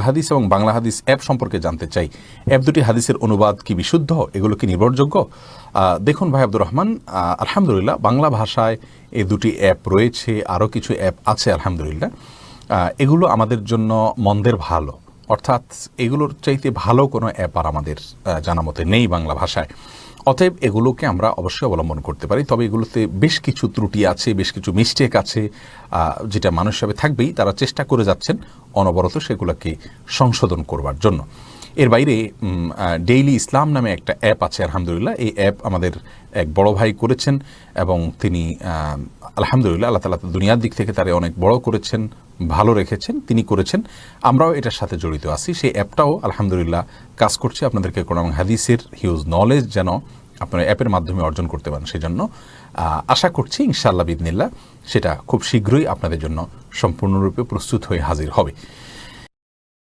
হাদিস এবং বাংলা হাদিস অ্যাপ সম্পর্কে জানতে চাই। অ্যাপ দুটি হাদিসের অনুবাদ কি বিশুদ্ধ, এগুলো কি নির্ভরযোগ্য? দেখুন ভাই আব্দুর রহমান, আলহামদুলিল্লাহ বাংলা ভাষায় এই দুটি অ্যাপ রয়েছে, আরও কিছু অ্যাপ আছে আলহামদুলিল্লাহ। এগুলো আমাদের জন্য মন্দের ভালো, অর্থাৎ এগুলোর চাইতে ভালো কোনো অ্যাপ আর আমাদের জানা মতে নেই বাংলা ভাষায়। অতএব এগুলোকে আমরা অবশ্যই অবলম্বন করতে পারি, তবে এগুলোতে বেশ কিছু ত্রুটি আছে, বেশ কিছু মিস্টেক আছে, যেটা মানুষ হিসাবে থাকবেই। তারা চেষ্টা করে যাচ্ছেন অনবরত সেগুলোকে সংশোধন করবার জন্য। এর বাইরে ডেইলি ইসলাম নামে একটা অ্যাপ আছে আলহামদুলিল্লাহ। এই অ্যাপ আমাদের এক বড় ভাই করেছেন এবং তিনি আলহামদুলিল্লাহ আল্লাহ তাআলা দুনিয়ার দিক থেকে তারা অনেক বড় করেছেন, ভালো রেখেছেন, তিনি করেছেন। আমরাও এটার সাথে জড়িত আছি। সেই অ্যাপটাও আলহামদুলিল্লাহ কাজ করছে আপনাদেরকে কোরআন হাদিসের হিউজ নলেজ যেন আপনারা অ্যাপের মাধ্যমে অর্জন করতে পারেন, সেই জন্য আশা করছি ইনশাআল্লাহ বিইذনিল্লাহ সেটা খুব শীঘ্রই আপনাদের জন্য সম্পূর্ণরূপে প্রস্তুত হয়ে হাজির হবে।